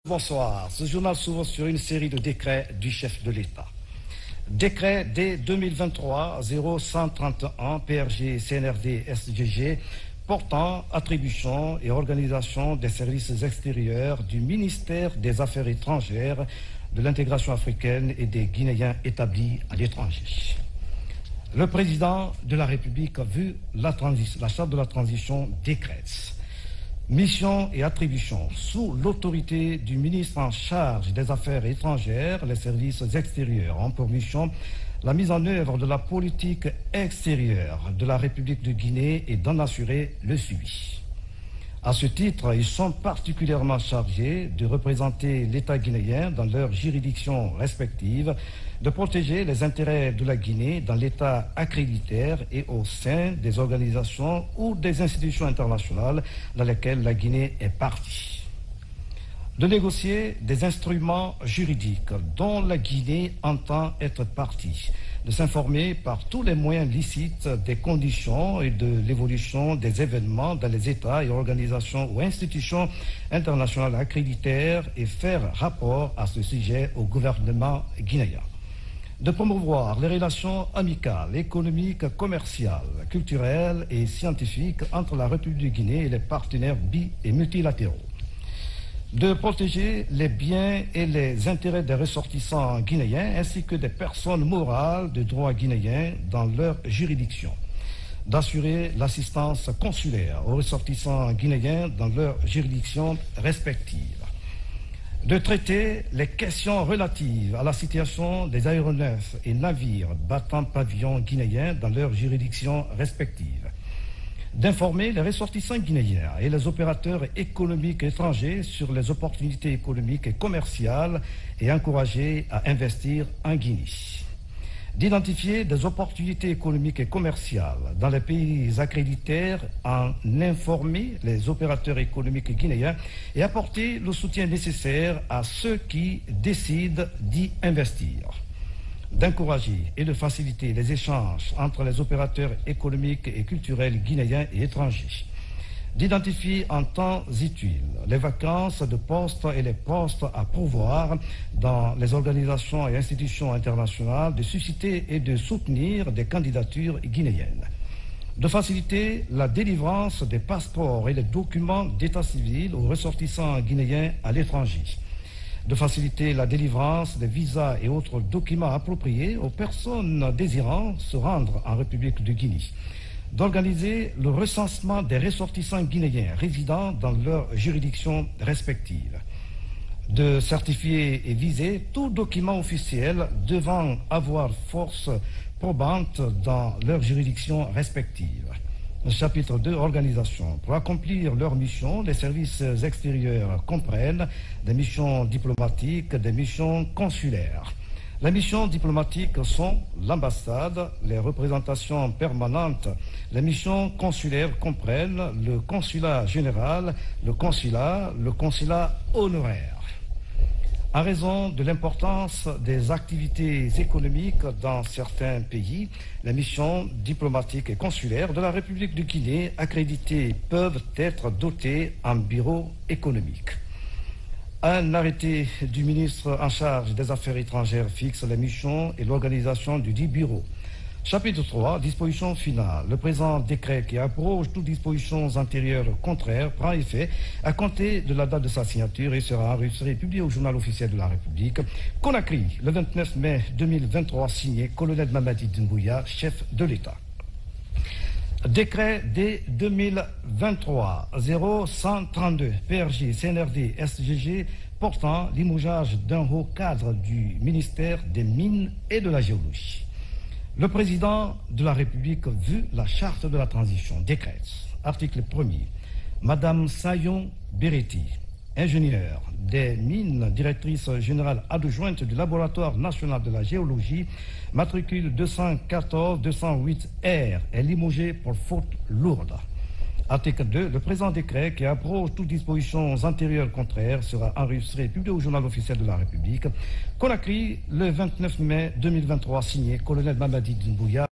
Bonsoir. Ce journal s'ouvre sur une série de décrets du chef de l'État. Décret D 2023-0131 PRG CNRD SGG portant attribution et organisation des services extérieurs du ministère des Affaires étrangères, de l'intégration africaine et des Guinéens établis à l'étranger. Le président de la République a vu la charte de la transition décrète. Mission et attribution sous l'autorité du ministre en charge des Affaires étrangères, les services extérieurs ont pour mission la mise en œuvre de la politique extérieure de la République de Guinée et d'en assurer le suivi. À ce titre, ils sont particulièrement chargés de représenter l'État guinéen dans leurs juridictions respectives, de protéger les intérêts de la Guinée dans l'État accréditaire et au sein des organisations ou des institutions internationales dans lesquelles la Guinée est partie. De négocier des instruments juridiques dont la Guinée entend être partie, de s'informer par tous les moyens licites des conditions et de l'évolution des événements dans les États et organisations ou institutions internationales accréditaires et faire rapport à ce sujet au gouvernement guinéen. De promouvoir les relations amicales, économiques, commerciales, culturelles et scientifiques entre la République de Guinée et les partenaires bi- et multilatéraux. De protéger les biens et les intérêts des ressortissants guinéens ainsi que des personnes morales de droit guinéen dans leur juridiction. D'assurer l'assistance consulaire aux ressortissants guinéens dans leurs juridictions respectives. De traiter les questions relatives à la situation des aéronefs et navires battant pavillon guinéen dans leurs juridictions respectives. D'informer les ressortissants guinéens et les opérateurs économiques étrangers sur les opportunités économiques et commerciales et encourager à investir en Guinée. D'identifier des opportunités économiques et commerciales dans les pays accréditaires, en informer les opérateurs économiques guinéens et apporter le soutien nécessaire à ceux qui décident d'y investir. D'encourager et de faciliter les échanges entre les opérateurs économiques et culturels guinéens et étrangers. D'identifier en temps utile les vacances de postes et les postes à pourvoir dans les organisations et institutions internationales, de susciter et de soutenir des candidatures guinéennes. De faciliter la délivrance des passeports et les documents d'état civil aux ressortissants guinéens à l'étranger. De faciliter la délivrance des visas et autres documents appropriés aux personnes désirant se rendre en République de Guinée. D'organiser le recensement des ressortissants guinéens résidant dans leurs juridictions respectives. De certifier et viser tout document officiel devant avoir force probante dans leurs juridictions respectives. Chapitre 2, organisation. Pour accomplir leur mission, les services extérieurs comprennent des missions diplomatiques, des missions consulaires. Les missions diplomatiques sont l'ambassade, les représentations permanentes. Les missions consulaires comprennent le consulat général, le consulat honoraire. En raison de l'importance des activités économiques dans certains pays, les missions diplomatiques et consulaires de la République de Guinée accréditées peuvent être dotées en bureau économique. Un arrêté du ministre en charge des Affaires étrangères fixe les missions et l'organisation du dit bureau. Chapitre 3, disposition finale. Le présent décret qui abroge toutes dispositions antérieures contraires prend effet à compter de la date de sa signature et sera enregistré et publié au journal officiel de la République. Conakry, le 29 mai 2023, signé Colonel Mamadi Doumbouya, chef de l'État. Décret D 2023-0132 PRG CNRD SGG portant limogeage d'un haut cadre du ministère des Mines et de la Géologie. Le président de la République vu la charte de la transition décrète. Article 1er. Madame Sayon Beretti, ingénieure des mines, directrice générale adjointe du laboratoire national de la géologie, matricule 214-208R, est limogée pour faute lourde. Article 2. Le présent décret qui abroge toutes dispositions antérieures contraires sera enregistré et publié au journal officiel de la République. Conakry, le 29 mai 2023, signé Colonel Mamadi Doumbouya.